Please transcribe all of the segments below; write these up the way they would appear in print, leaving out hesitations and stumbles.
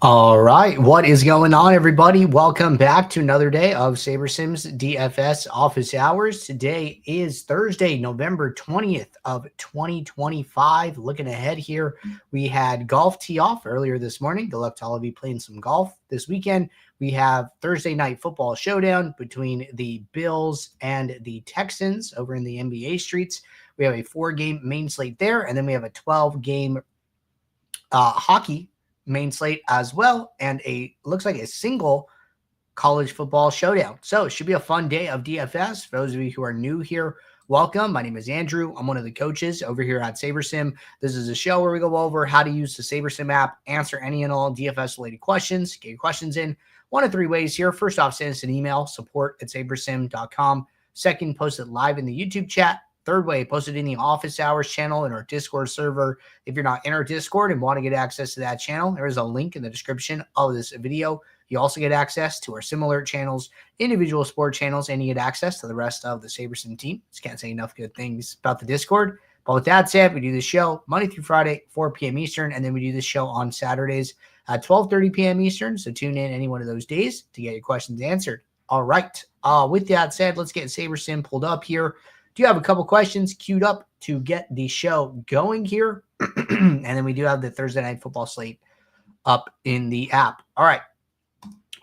All right, what is going on, everybody? Welcome back to another day of SaberSims DFS office hours. Today is Thursday, November 20th of 2025. Looking ahead here, we had golf tee off earlier this morning. Good luck to all of you playing some golf this weekend. We have Thursday night football showdown between the Bills and the Texans over in the NBA streets. We have a 4-game main slate there, and then we have a 12-game hockey main slate as well, and looks like a single college football showdown. So it should be a fun day of DFS. For those of you who are new here, welcome. My name is Andrew. I'm one of the coaches over here at SaberSim. This is a show where we go over how to use the SaberSim app, answer any and all DFS related questions, get your questions in one of three ways here. First off, send us an email, support@sabersim.com. Second, post it live in the YouTube chat. Third way, post it in the office hours channel in our Discord server. If you're not in our Discord and want to get access to that channel, there is a link in the description of this video. You also get access to our similar channels, individual sport channels, and you get access to the rest of the SaberSim team. Just can't say enough good things about the Discord. But with that said, we do this show Monday through Friday, 4 p.m. Eastern, and then we do this show on Saturdays at 12:30 p.m. Eastern. So tune in any one of those days to get your questions answered. All right. With that said, let's get SaberSim pulled up here. Do you have a couple questions queued up to get the show going here? And then we do have the Thursday night football slate up in the app. All right.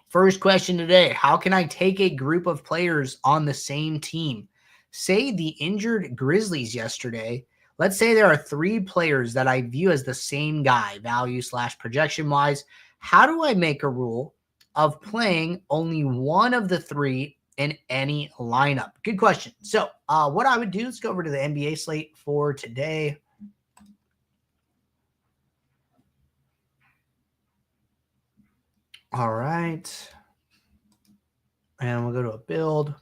First question today. How can I take a group of players on the same team? Say the injured Grizzlies yesterday. Let's say there are 3 players that I view as the same guy, value/projection wise. How do I make a rule of playing only one of the 3 in any lineup? Good question. So what I would do is go over to the NBA slate for today. All right. And we'll go to a build.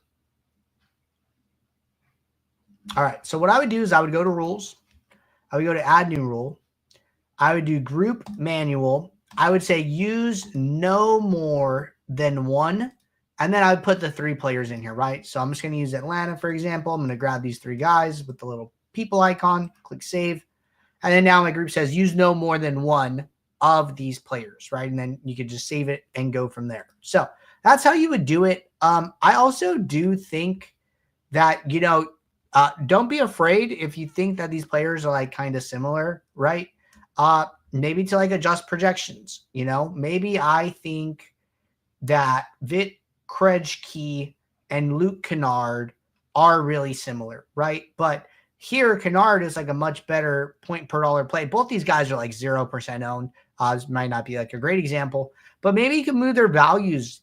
All right. So what I would do is I would go to rules. I would go to add new rule. I would do group manual. I would say use no more than 1. And then I would put the 3 players in here, right? So I'm just going to use Atlanta, for example. I'm going to grab these 3 guys with the little people icon, click save. And then now my group says use no more than 1 of these players, right? And then you could just save it and go from there. So that's how you would do it. I also do think that, don't be afraid if you think that these players are like kind of similar, right? Maybe to like adjust projections, maybe I think that Vit Krejci and Luke Kennard are really similar, right? But here, Kennard is like a much better point per dollar play. Both these guys are like 0% owned. This might not be like a great example, but maybe you can move their values,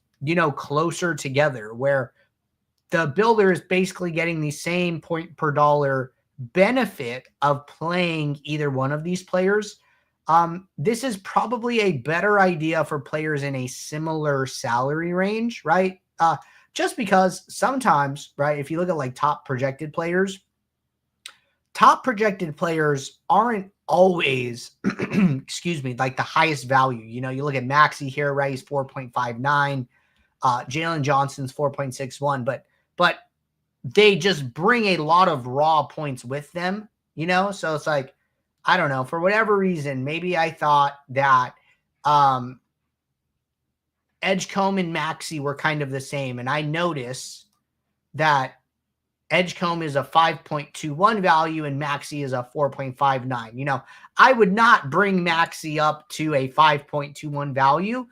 closer together where the builder is basically getting the same point per dollar benefit of playing either one of these players. This is probably a better idea for players in a similar salary range, right? Just because sometimes, right, if you look at like top projected players aren't always, excuse me, like the highest value. You look at Maxey here, right? He's 4.59. Jalen Johnson's 4.61, but they just bring a lot of raw points with them, So it's like, I don't know, for whatever reason, maybe I thought that Edgecombe and Maxey were kind of the same. And I notice that Edgecombe is a 5.21 value and Maxey is a 4.59. I would not bring Maxey up to a 5.21 value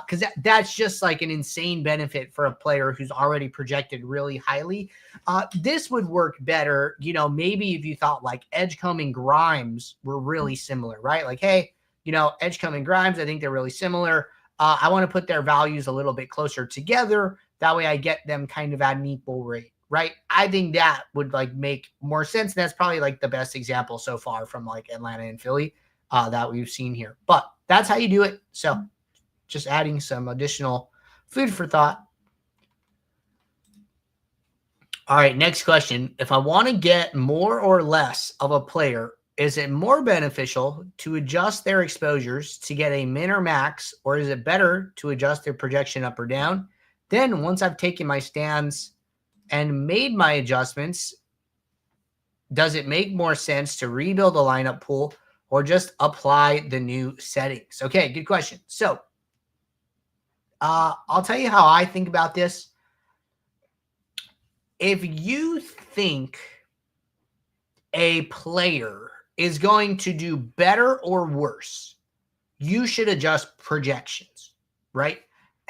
because that's just like an insane benefit for a player who's already projected really highly. This would work better, maybe if you thought like Edgecombe and Grimes were really similar, right? Like, hey, Edgecombe and Grimes, I think they're really similar. I want to put their values a little bit closer together. That way I get them kind of at an equal rate. Right. I think that would like make more sense. And that's probably like the best example so far from like Atlanta and Philly that we've seen here. But that's how you do it. So just adding some additional food for thought. All right. Next question. If I want to get more or less of a player, is it more beneficial to adjust their exposures to get a min or max, or is it better to adjust their projection up or down? Then once I've taken my stands and made my adjustments, does it make more sense to rebuild the lineup pool or just apply the new settings? Okay, good question. So I'll tell you how I think about this. If you think a player is going to do better or worse, you should adjust projections, right?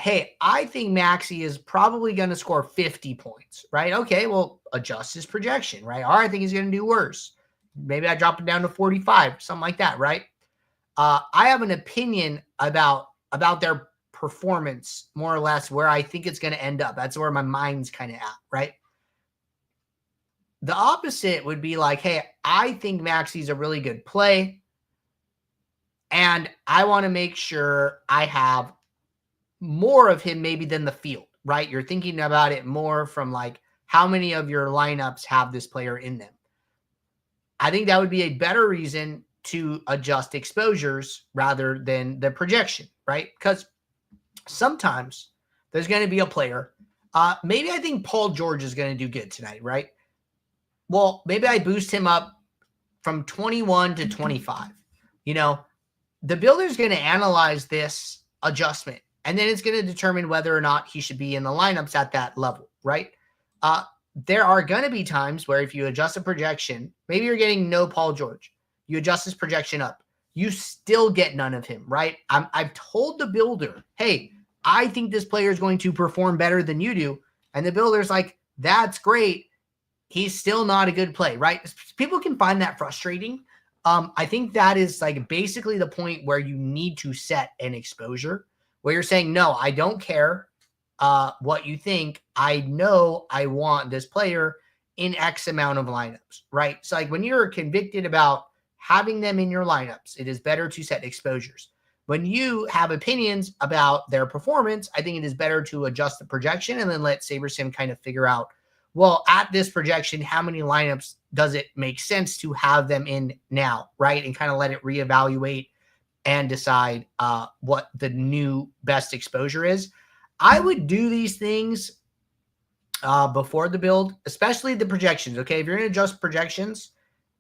Hey, I think Maxey is probably going to score 50 points, right? Okay, well, adjust his projection, right? Or I think he's going to do worse. Maybe I drop it down to 45, something like that, right? I have an opinion about their performance, more or less, where I think it's going to end up. That's where my mind's kind of at, right? The opposite would be like, hey, I think Maxey's a really good play, and I want to make sure I have more of him maybe than the field, right? You're thinking about it more from like how many of your lineups have this player in them. I think that would be a better reason to adjust exposures rather than the projection, right? Because sometimes there's going to be a player. Maybe I think Paul George is going to do good tonight, right? Well, maybe I boost him up from 21 to 25. The builder's going to analyze this adjustment, and then it's going to determine whether or not he should be in the lineups at that level, right? There are going to be times where if you adjust a projection, maybe you're getting no Paul George. You adjust his projection up. You still get none of him, right? I've told the builder, hey, I think this player is going to perform better than you do. And the builder's like, that's great. He's still not a good play, right? People can find that frustrating. I think that is like basically the point where you need to set an exposure where you're saying, no, I don't care what you think. I know I want this player in X amount of lineups, right? So like when you're convicted about having them in your lineups, it is better to set exposures. When you have opinions about their performance, I think it is better to adjust the projection and then let SaberSim kind of figure out, well, at this projection, how many lineups does it make sense to have them in now, right? And kind of let it reevaluate and decide what the new best exposure is. I would do these things before the build, especially the projections, okay? If you're going to adjust projections,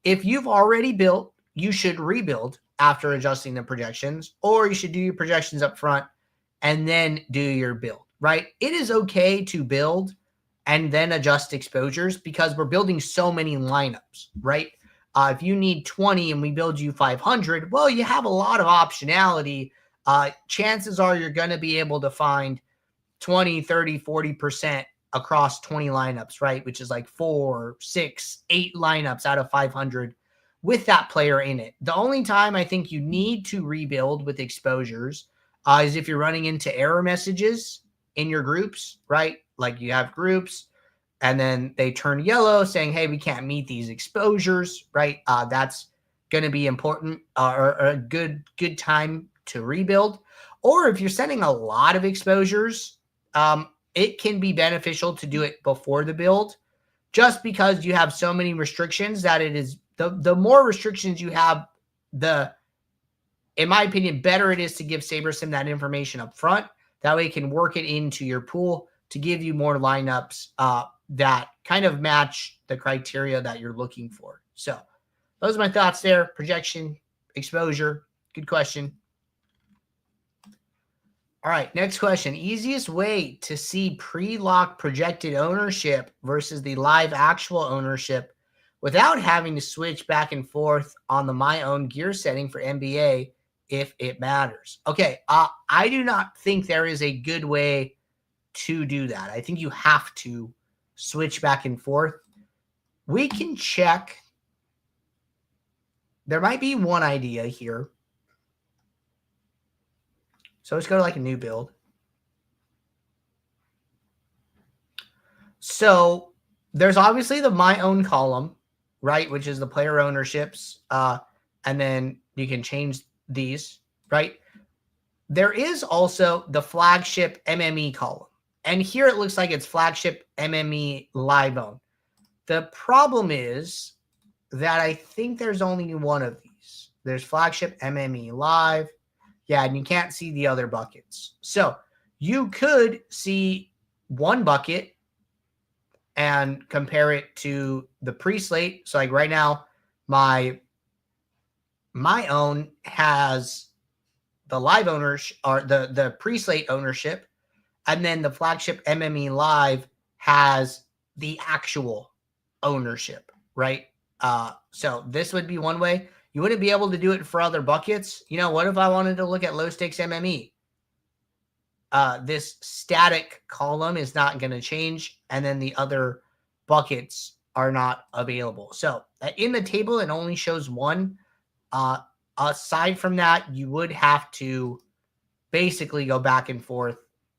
if you've already built, you should rebuild after adjusting the projections, or you should do your projections up front and then do your build, right? It is okay to build and then adjust exposures because we're building so many lineups, right? If you need 20 and we build you 500, well, you have a lot of optionality. Chances are you're going to be able to find 20, 30, 40% across 20 lineups, right? Which is like 4, 6, 8 lineups out of 500 with that player in it. The only time I think you need to rebuild with exposures is if you're running into error messages in your groups, right? Like you have groups and then they turn yellow saying, hey, we can't meet these exposures, right? That's going to be important or a good time to rebuild. Or if you're sending a lot of exposures, it can be beneficial to do it before the build just because you have so many restrictions that it is the more restrictions you have, in my opinion, better it is to give SaberSim that information up front. That way it can work it into your pool to give you more lineups that kind of match the criteria that you're looking for. So those are my thoughts there. Projection, exposure. Good question. All right, next question. Easiest way to see pre-lock projected ownership versus the live actual ownership without having to switch back and forth on the my own gear setting for NBA if it matters. Okay, I do not think there is a good way to do that. I think you have to switch back and forth. We can check. There might be one idea here. So let's go to like a new build. So there's obviously the my own column, right? Which is the player ownerships. And then you can change these, right? There is also the flagship MME column. And here it looks like it's flagship MME live own. The problem is that I think there's only one of these. There's flagship MME live. Yeah, and you can't see the other buckets. So you could see one bucket and compare it to the pre-slate. So like right now, my own has the live owners or the pre-slate ownership And then the flagship MME Live has the actual ownership, right? So this would be one way. You wouldn't be able to do it for other buckets. You know, what if I wanted to look at low stakes MME? This static column is not going to change, and then the other buckets are not available. So in the table, it only shows one. Aside from that, you would have to basically go back and forth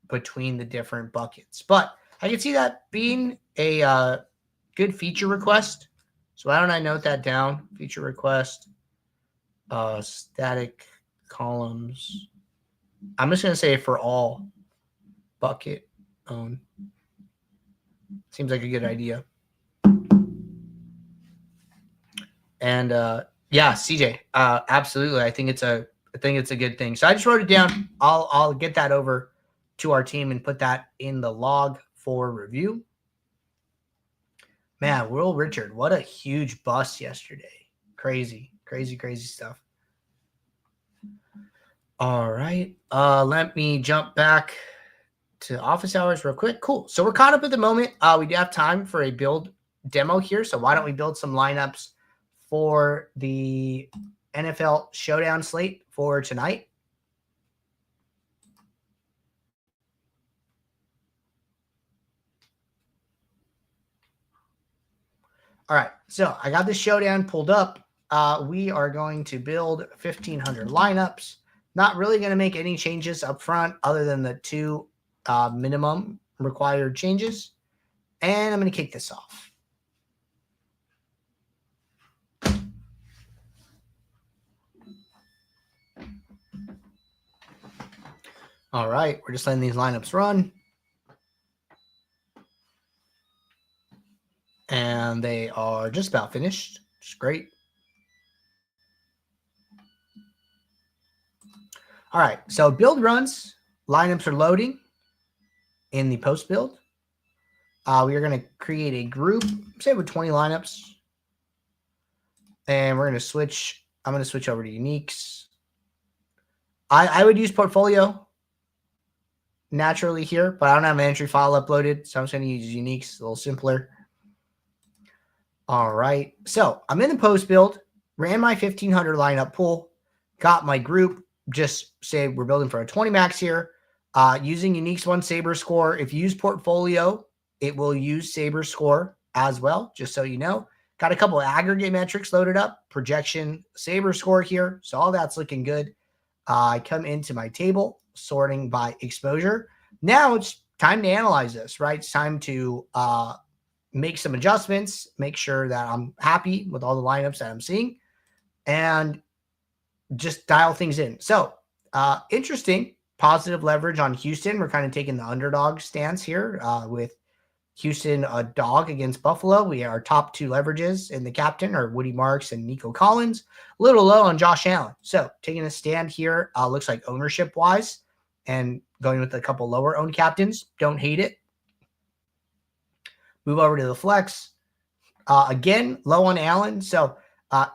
between the different buckets. But I can see that being a good feature request. So why don't I note that down? Feature request, static columns. I'm just going to say for all bucket own. Seems like a good idea. And yeah, CJ, absolutely. I think it's a good thing. So I just wrote it down. I'll get that over to our team and put that in the log for review. Man, Will Richard, what a huge bust yesterday. Crazy stuff. All right. Let me jump back to office hours real quick. Cool. So we're caught up at the moment. We do have time for a build demo here. So why don't we build some lineups for the NFL Showdown slate for tonight? All right. So I got the Showdown pulled up. We are going to build 1,500 lineups. Not really going to make any changes up front other than the two minimum required changes. And I'm going to kick this off. All right. We're just letting these lineups run. And they are just about finished. It's great. All right. So build runs. Lineups are loading in the post build. We are going to create a group, say with 20 lineups. And we're going to switch. I'm going to switch over to uniques. I would use portfolio naturally here, but I don't have an entry file uploaded. So I'm just going to use uniques, a little simpler. All right. So I'm in the post build, ran my 1,500 lineup pool, got my group. Just say we're building for a 20 max here. Using Uniques One Saber Score. If you use portfolio, it will use Saber Score as well, just so you know. Got a couple of aggregate metrics loaded up, projection, Saber Score here. So all that's looking good. I come into my table, sorting by exposure. Now it's time to analyze this, right? It's time to make some adjustments, make sure that I'm happy with all the lineups that I'm seeing, and just dial things in. So interesting. Positive leverage on Houston. We're kind of taking the underdog stance here with Houston a dog against Buffalo. We our top two leverages in the captain are Woody Marks and Nico Collins. A little low on Josh Allen. So taking a stand here. Looks like ownership wise and going with a couple lower owned captains. Don't hate it. Move over to the flex. Again, low on Allen. So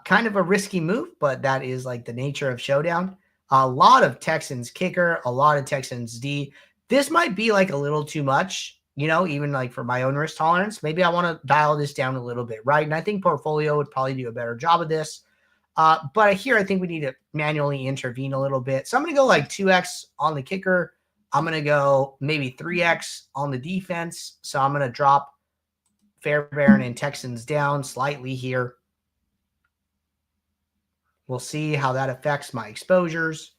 kind of a risky move, but that is like the nature of Showdown. A lot of Texans kicker, a lot of Texans D. This might be like a little too much, you know, even like for my own risk tolerance. Maybe I want to dial this down a little bit, right? And I think portfolio would probably do a better job of this. But here, I think we need to manually intervene a little bit. So I'm going to go like 2x on the kicker. I'm going to go maybe 3x on the defense. So I'm going to drop Fairbairn and Texans down slightly here. We'll see how that affects my exposures.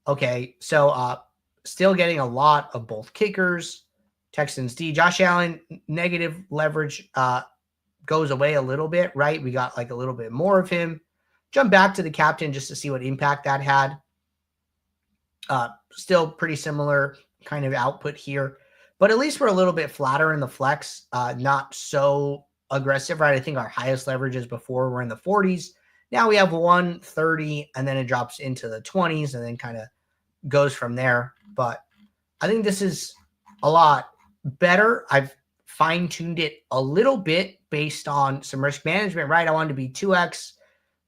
Okay, so still getting a lot of both kickers. Texans D. Josh Allen, negative leverage goes away a little bit, right? We got like a little bit more of him. Jump back to the captain just to see what impact that had. Still pretty similar kind of output here. But at least we're a little bit flatter in the flex. Not so aggressive, right? I think our highest leverages before were in the 40s. Now we have 130, and then it drops into the 20s and then kind of goes from there. But I think this is a lot better. I've fine-tuned it a little bit based on some risk management, right? I wanted to be 2x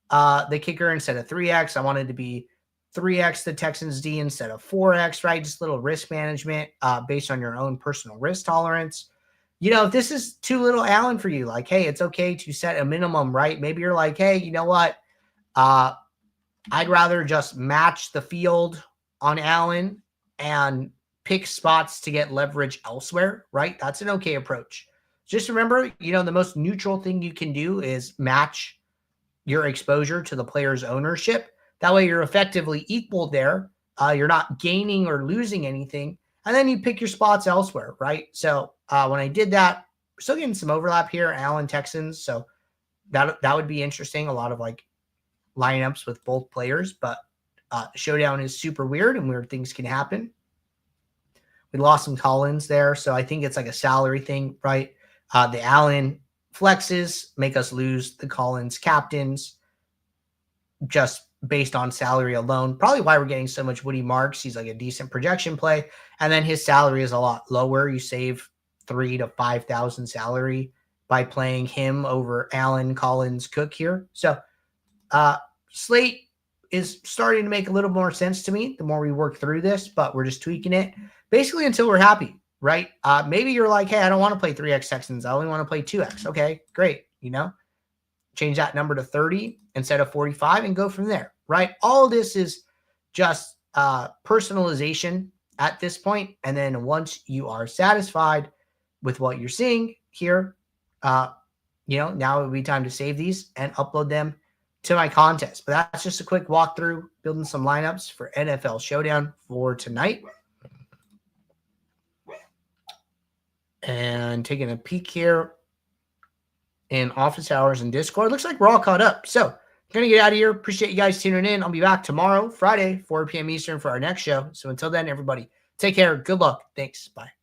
the kicker instead of 3x. I wanted to be 3x the Texans D instead of 4x, right? Just a little risk management based on your own personal risk tolerance. You know, if this is too little Allen for you, like, hey, it's okay to set a minimum, right? Maybe you're like, hey, you know what? I'd rather just match the field on Allen and pick spots to get leverage elsewhere, right? That's an okay approach. Just remember, you know, the most neutral thing you can do is match your exposure to the player's ownership. That way you're effectively equal there. You're not gaining or losing anything. And then you pick your spots elsewhere, right? So when I did that, we're still getting some overlap here, Allen Texans. So that would be interesting. A lot of like lineups with both players, but showdown is super weird and weird things can happen. We lost some Collins there, so I think it's like a salary thing, right? The Allen flexes make us lose the Collins captains just based on salary alone. Probably why we're getting so much Woody Marks. He's like a decent projection play, and then his salary is a lot lower. You save 3,000 to 5,000 salary by playing him over Allen, Collins, Cook here. So slate is starting to make a little more sense to me the more we work through this, but we're just tweaking it basically until we're happy, right? Maybe you're like, hey, I don't want to play 3x Texans. I only want to play 2x. Okay, great. You know, change that number to 30 instead of 45 and go from there, right? All this is just personalization at this point. And then once you are satisfied with what you're seeing here, you know, now it would be time to save these and upload them to my contest. But that's just a quick walkthrough, building some lineups for NFL Showdown for tonight. And taking a peek here in office hours and Discord. Looks like we're all caught up. So I'm going to get out of here. Appreciate you guys tuning in. I'll be back tomorrow, Friday, 4 p.m. Eastern for our next show. So until then, everybody, take care. Good luck. Thanks. Bye.